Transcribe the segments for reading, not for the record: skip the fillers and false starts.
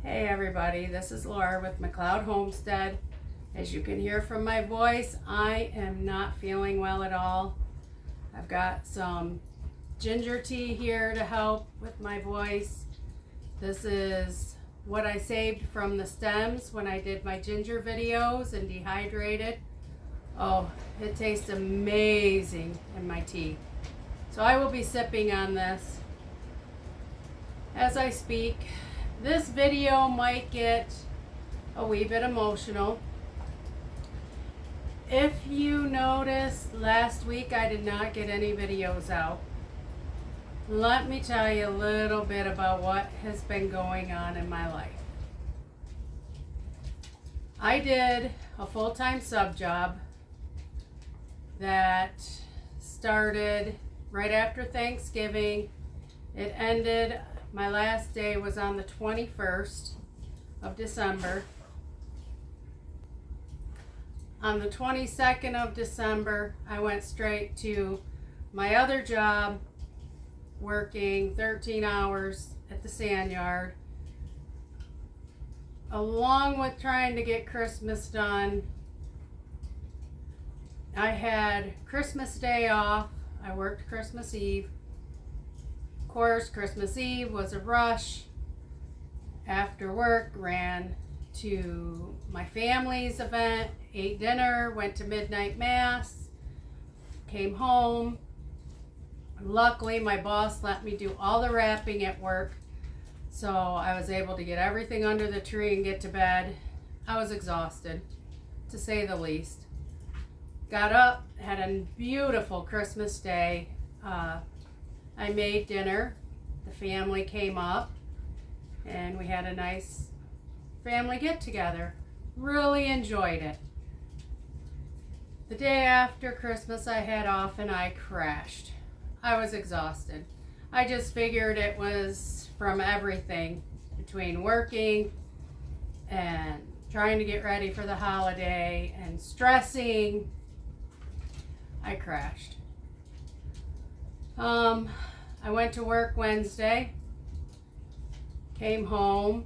Hey everybody, this is Laura with McLeod Homestead. As you can hear from my voice, I am not feeling well at all. I've got some ginger tea here to help with my voice. This is what I saved from the stems when I did my ginger videos and dehydrated. Oh, it tastes amazing in my tea. So I will be sipping on this as I speak. This video might get a wee bit emotional. If you noticed, last week I did not get any videos out. Let me tell you a little bit about what has been going on in my life. I did a full-time sub job that started right after Thanksgiving. It ended, my last day was on the 21st of December. On the 22nd of December, I went straight to my other job, working 13 hours at the sand yard, along with trying to get Christmas done. I had Christmas Day off. I worked Christmas Eve. Of course, Christmas Eve was a rush. After work, ran to my family's event, ate dinner, went to midnight mass, came home. Luckily, my boss let me do all the wrapping at work, so I was able to get everything under the tree and get to bed. I was exhausted, to say the least. Got up, had a beautiful Christmas day. I made dinner. The family came up and we had a nice family get together. Really enjoyed it. The day after Christmas I had off and I crashed. I was exhausted. I just figured it was from everything between working and trying to get ready for the holiday and stressing. I crashed. I went to work Wednesday, came home,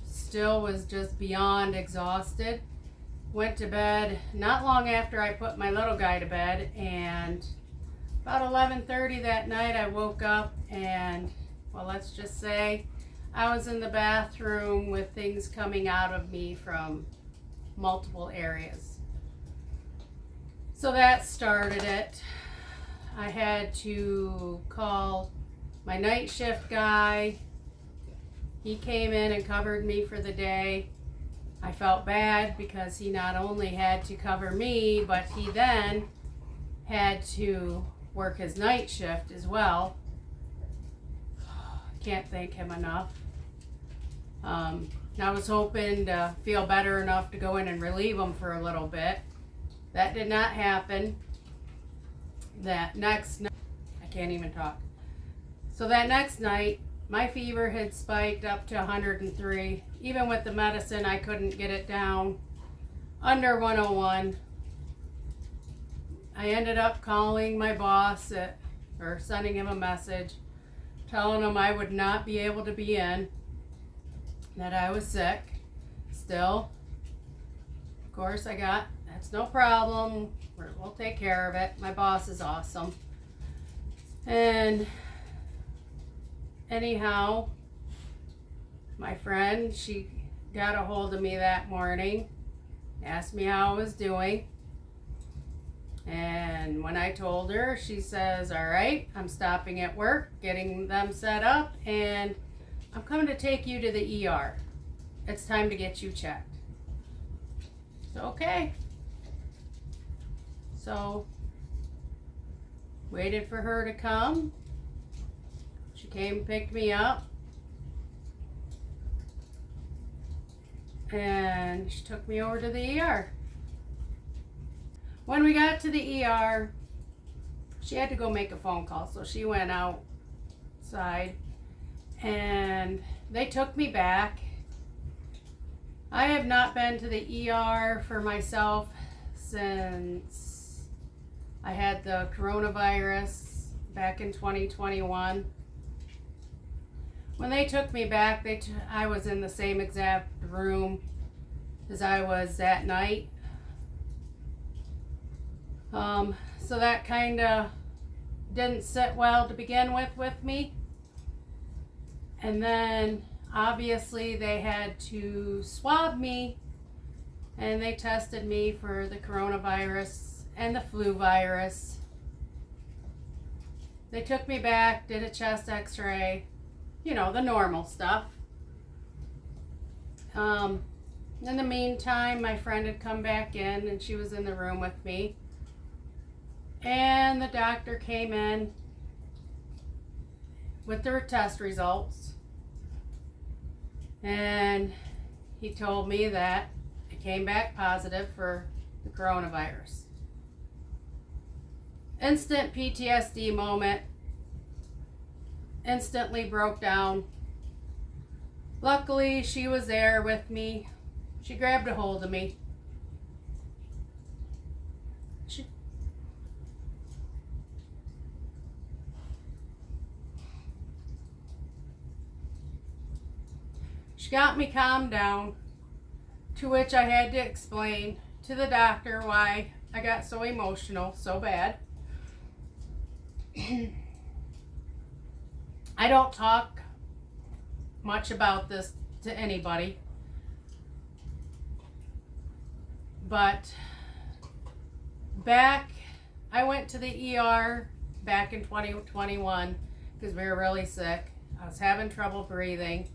still was just beyond exhausted. Went to bed not long after I put my little guy to bed, and about 11:30 that night I woke up and, well, let's just say I was in the bathroom with things coming out of me from multiple areas. So that started it. I had to call my night shift guy. He came in and covered me for the day. I felt bad because he not only had to cover me, but he then had to work his night shift as well. Can't thank him enough. I was hoping to feel better enough to go in and relieve him for a little bit. That did not happen. That next night, I can't even talk. So that next night, my fever had spiked up to 103. Even with the medicine, I couldn't get it down under 101. I ended up calling my boss or sending him a message, telling him I would not be able to be in, that I was sick. Still, of course, I got, that's no problem. We'll take care of it. My boss is awesome. And anyhow, my friend, she got a hold of me that morning, asked me how I was doing. And when I told her, she says, all right, I'm stopping at work, getting them set up, and I'm coming to take you to the ER. It's time to get you checked. So, okay. So, waited for her to come. She came and picked me up. And she took me over to the ER. When we got to the ER, she had to go make a phone call. So she went outside and they took me back. I have not been to the ER for myself since I had the coronavirus back in 2021. When they took me back, I was in the same exact room as I was that night. So that kind of didn't sit well to begin with me. And then obviously they had to swab me, and they tested me for the coronavirus and the flu virus. They took me back, did a chest x-ray, you know, the normal stuff. In the meantime, my friend had come back in, and she was in the room with me. And the doctor came in with their test results. And he told me that it came back positive for the coronavirus. Instant PTSD moment. Instantly broke down. Luckily, she was there with me. She grabbed a hold of me. She got me calmed down, to which I had to explain to the doctor why I got so emotional so bad. I don't talk much about this to anybody, but I went to the ER back in 2021 because we were really sick. I was having trouble breathing.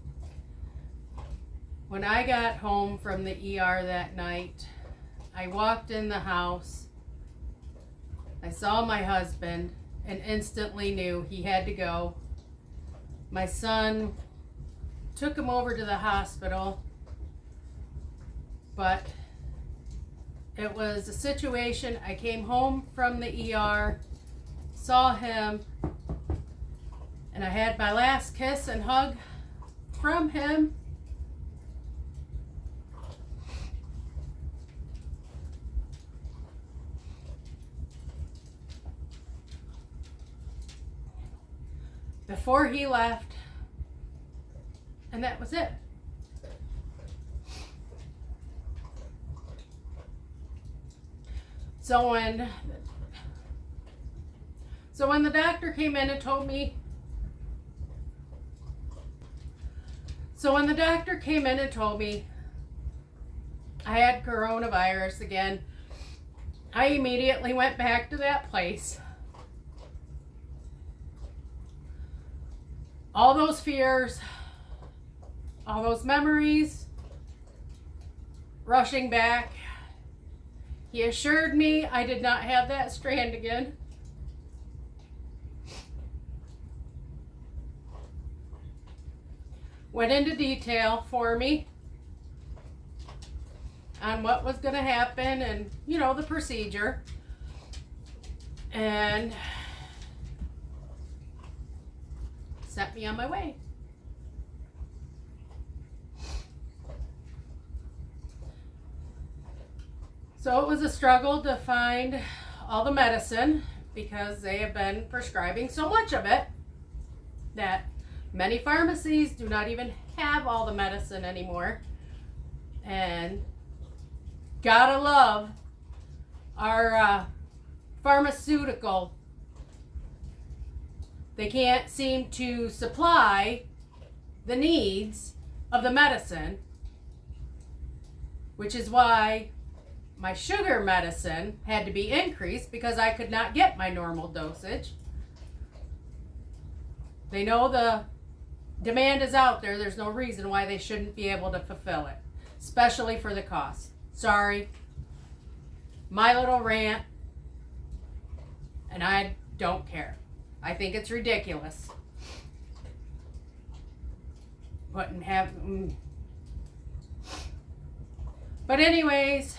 When I got home from the ER that night, I walked in the house. I saw my husband and instantly knew he had to go. My son took him over to the hospital, but it was a situation. I came home from the ER, saw him, and I had my last kiss and hug from him. Before he left, and that was it. So when the doctor came in and told me, I had coronavirus again, I immediately went back to that place. All those fears, all those memories, rushing back. He assured me I did not have that strand again. Went into detail for me on what was going to happen and, you know, the procedure. And set me on my way. So it was a struggle to find all the medicine because they have been prescribing so much of it that many pharmacies do not even have all the medicine anymore. And gotta love our pharmaceutical. They can't seem to supply the needs of the medicine, which is why my sugar medicine had to be increased because I could not get my normal dosage. They know the demand is out there. There's no reason why they shouldn't be able to fulfill it, especially for the cost. Sorry. My little rant, and I don't care. I think it's ridiculous. But anyways,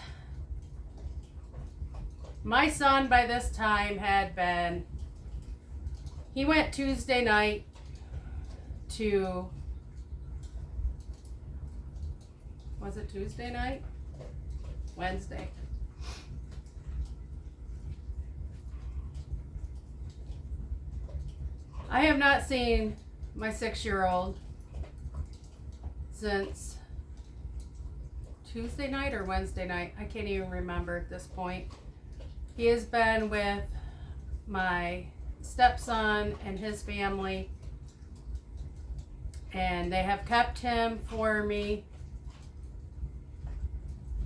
my son by this time he went Tuesday night to, was it Tuesday night? Wednesday. I have not seen my 6-year-old since Tuesday night or Wednesday night. I can't even remember at this point. He has been with my stepson and his family, and they have kept him for me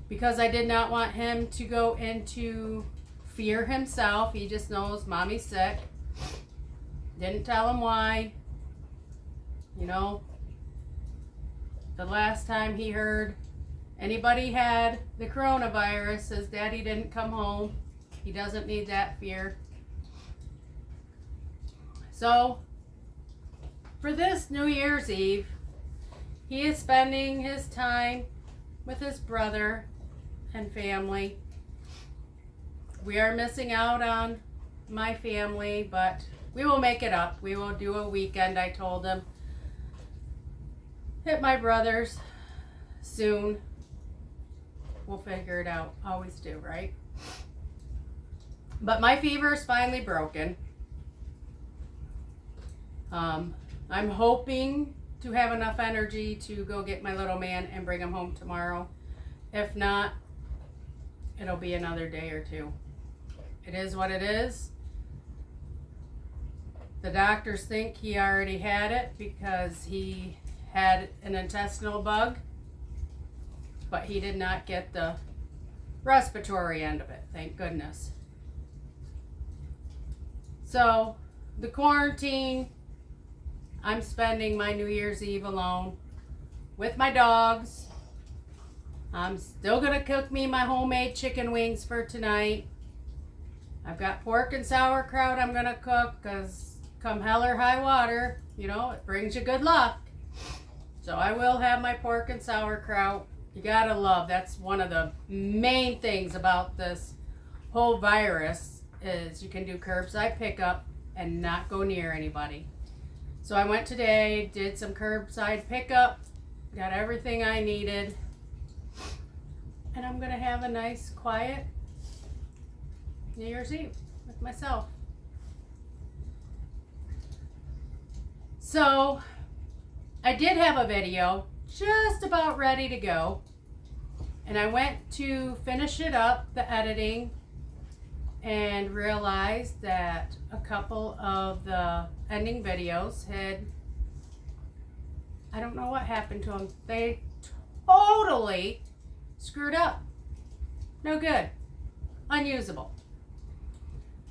because I did not want him to go into fear himself. He just knows mommy's sick. Didn't tell him why. You know, the last time he heard anybody had the coronavirus, his daddy didn't come home. He doesn't need that fear. So, for this New Year's Eve, he is spending his time with his brother and family. We are missing out on my family, but we will make it up. We will do a weekend, I told him. Hit my brother's soon. We'll figure it out. Always do, right? But my fever is finally broken. I'm hoping to have enough energy to go get my little man and bring him home tomorrow. If not, it'll be another day or two. It is what it is. The doctors think he already had it because he had an intestinal bug, but he did not get the respiratory end of it, thank goodness. So, the quarantine, I'm spending my New Year's Eve alone with my dogs. I'm still going to cook me my homemade chicken wings for tonight. I've got pork and sauerkraut I'm going to cook because come hell or high water, you know, it brings you good luck. So I will have my pork and sauerkraut. You got to love, that's one of the main things about this whole virus is you can do curbside pickup and not go near anybody. So I went today, did some curbside pickup, got everything I needed, and I'm going to have a nice, quiet New Year's Eve with myself. So, I did have a video just about ready to go, and I went to finish it up, the editing, and realized that a couple of the ending videos had, I don't know what happened to them. They totally screwed up. No good. Unusable.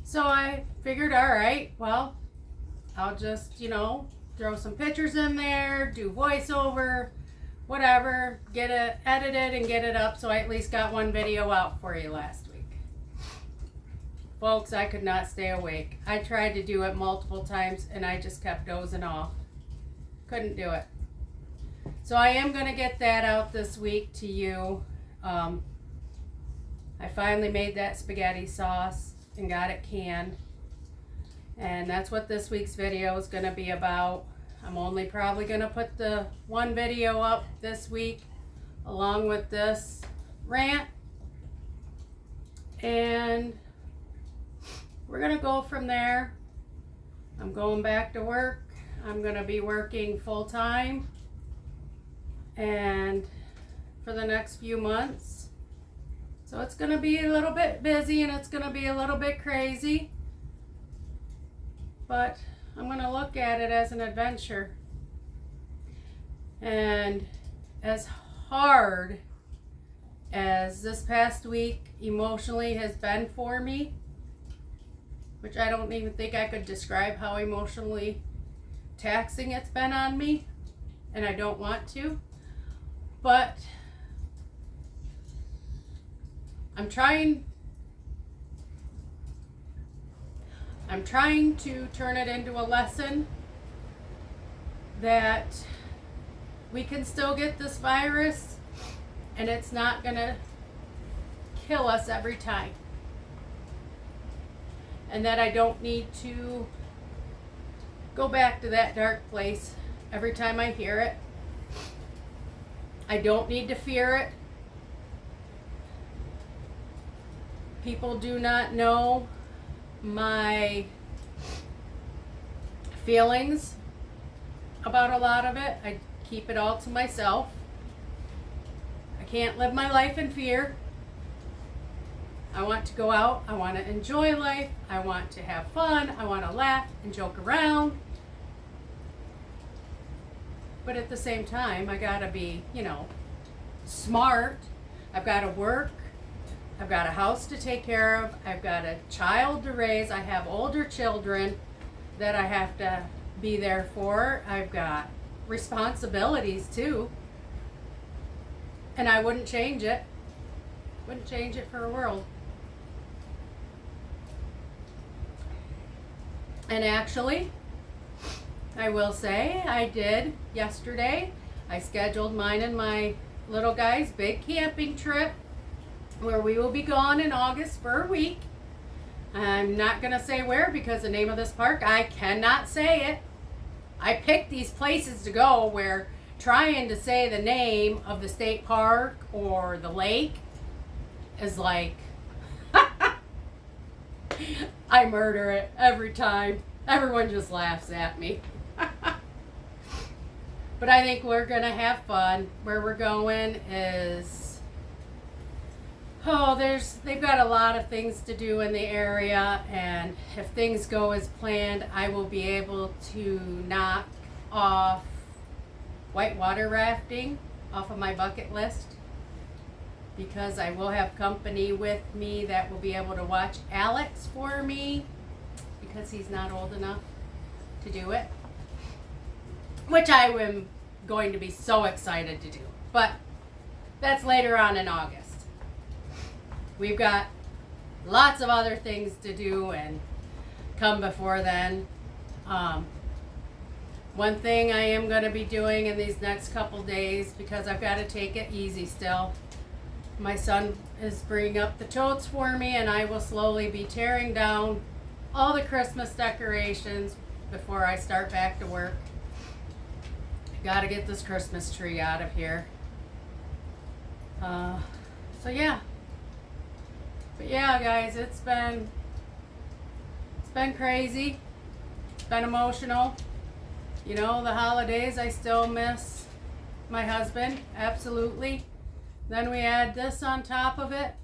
So I figured, all right, well, I'll just, you know, throw some pictures in there, do voiceover, whatever, get it edited and get it up so I at least got one video out for you last week. Folks, I could not stay awake. I tried to do it multiple times and I just kept dozing off. Couldn't do it. So I am going to get that out this week to you. I finally made that spaghetti sauce and got it canned. And that's what this week's video is going to be about. I'm only probably going to put the one video up this week along with this rant. And we're going to go from there. I'm going back to work. I'm going to be working full time and for the next few months. So it's going to be a little bit busy and it's going to be a little bit crazy. But I'm going to look at it as an adventure. And as hard as this past week emotionally has been for me, which I don't even think I could describe how emotionally taxing it's been on me, and I don't want to, but I'm trying to turn it into a lesson that we can still get this virus and it's not gonna kill us every time. And that I don't need to go back to that dark place every time I hear it. I don't need to fear it. People do not know my feelings about a lot of it. I keep it all to myself. I can't live my life in fear. I want to go out. I want to enjoy life. I want to have fun. I want to laugh and joke around. But at the same time, I got to be, smart. I've got to work. I've got a house to take care of. I've got a child to raise. I have older children that I have to be there for. I've got responsibilities too. And I wouldn't change it. Wouldn't change it for a world. And actually, I will say I did yesterday. I scheduled mine and my little guy's big camping trip where we will be gone in August for a week. I'm not going to say where because the name of this park, I cannot say it. I picked these places to go where trying to say the name of the state park or the lake is like, I murder it every time. Everyone just laughs at me. But I think we're going to have fun. Where we're going is, they've got a lot of things to do in the area, and if things go as planned, I will be able to knock off whitewater rafting off of my bucket list, because I will have company with me that will be able to watch Alex for me, because he's not old enough to do it, which I am going to be so excited to do. But that's later on in August. We've got lots of other things to do and come before then. One thing I am going to be doing in these next couple days, because I've got to take it easy still, my son is bringing up the totes for me, and I will slowly be tearing down all the Christmas decorations before I start back to work. Got to get this Christmas tree out of here. So yeah. But yeah, guys, it's been crazy. It's been emotional. The holidays, I still miss my husband, absolutely. Then we add this on top of it.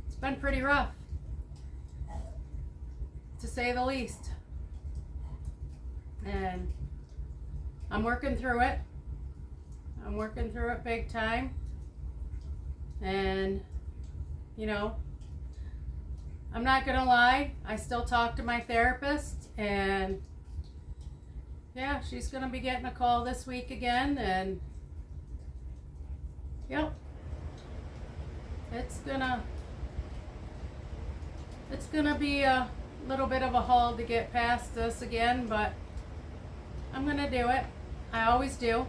It's been pretty rough, to say the least. And I'm working through it. I'm working through it big time. And, I'm not going to lie. I still talk to my therapist, and yeah, she's going to be getting a call this week again, and yep, it's gonna be a little bit of a haul to get past this again, but I'm gonna do it. I always do.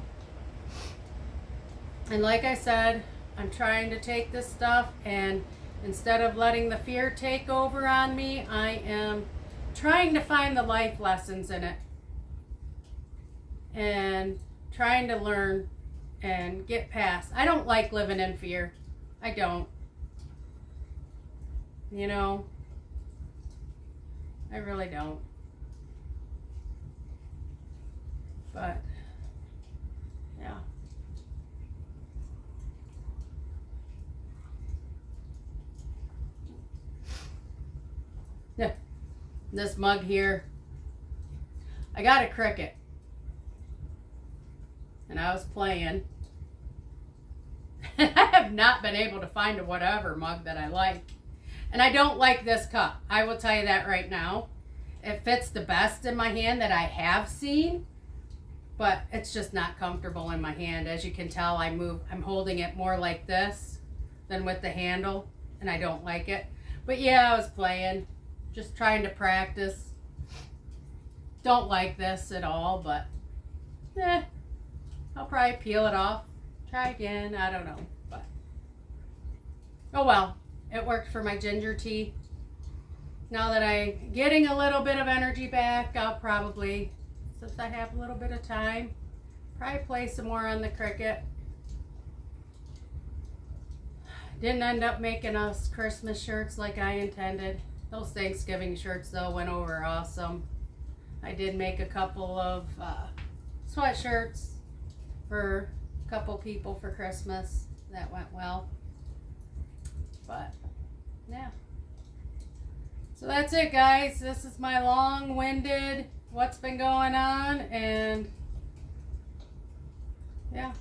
And like I said, I'm trying to take this stuff, and instead of letting the fear take over on me, I am trying to find the life lessons in it and trying to learn and get past. I don't like living in fear. I don't. I really don't. But yeah. Yeah. This mug here, I got a cricket, and I was playing. I have not been able to find a whatever mug that I like. And I don't like this cup. I will tell you that right now. It fits the best in my hand that I have seen, but it's just not comfortable in my hand. As you can tell, I'm holding it more like this than with the handle, and I don't like it. But yeah, I was playing, just trying to practice. Don't like this at all, but I'll probably peel it off. Try again, I don't know, but oh well, it worked for my ginger tea. Now that I'm getting a little bit of energy back, I'll probably, since I have a little bit of time, probably play some more on the cricket. Didn't end up making us Christmas shirts like I intended. Those Thanksgiving shirts though went over awesome. I did make a couple of sweatshirts for a couple people for Christmas. That went well. But yeah. So that's it, guys. This is my long-winded what's been going on, and yeah.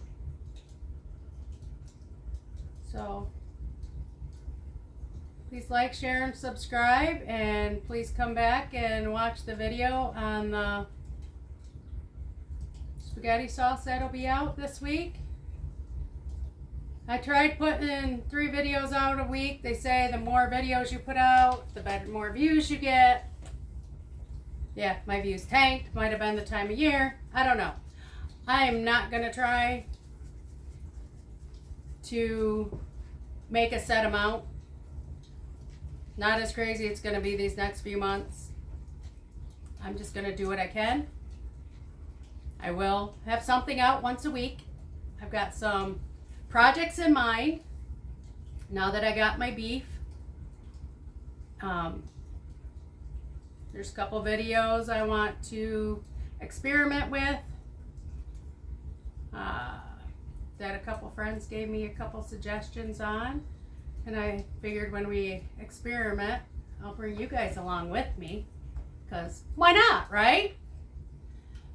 So please like, share, and subscribe, and please come back and watch the video on the spaghetti sauce that'll be out this week. I tried putting 3 videos out a week. They say the more videos you put out, the better, more views you get. Yeah, my views tanked. Might have been the time of year. I don't know. I am not going to try to make a set amount. Not as crazy it's going to be these next few months. I'm just going to do what I can. I will have something out once a week. I've got some projects in mind now that I got my beef. There's a couple videos I want to experiment with that a couple friends gave me a couple suggestions on, and I figured when we experiment I'll bring you guys along with me, because why not, right?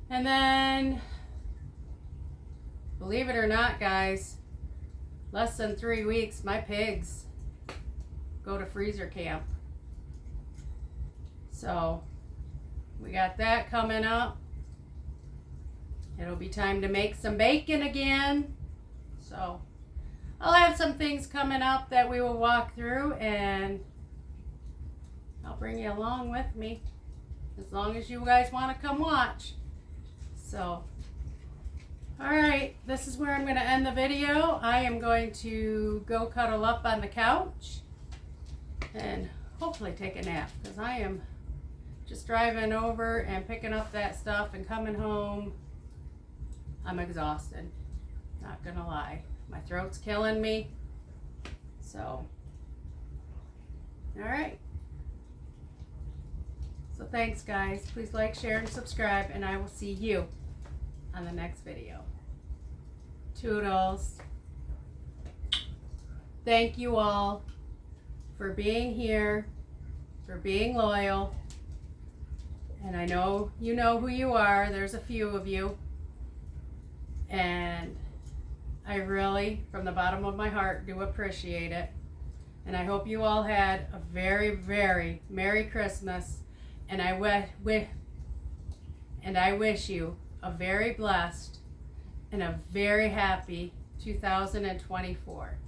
And then, believe it or not, guys, less than 3 weeks, my pigs go to freezer camp. So, we got that coming up. It'll be time to make some bacon again. So, I'll have some things coming up that we will walk through, and I'll bring you along with me, as long as you guys want to come watch. So, alright, this is where I'm going to end the video. I am going to go cuddle up on the couch and hopefully take a nap, because I am just driving over and picking up that stuff and coming home. I'm exhausted, not going to lie. My throat's killing me. So, alright. So thanks, guys. Please like, share, and subscribe, and I will see you on the next video. Toodles. Thank you all for being here, for being loyal. And I know you know who you are. There's a few of you. And I really, from the bottom of my heart, do appreciate it. And I hope you all had a very, very Merry Christmas. And I wish you a very blessed and a very happy 2024.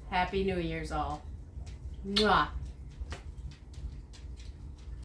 Happy New Year's all. Mwah.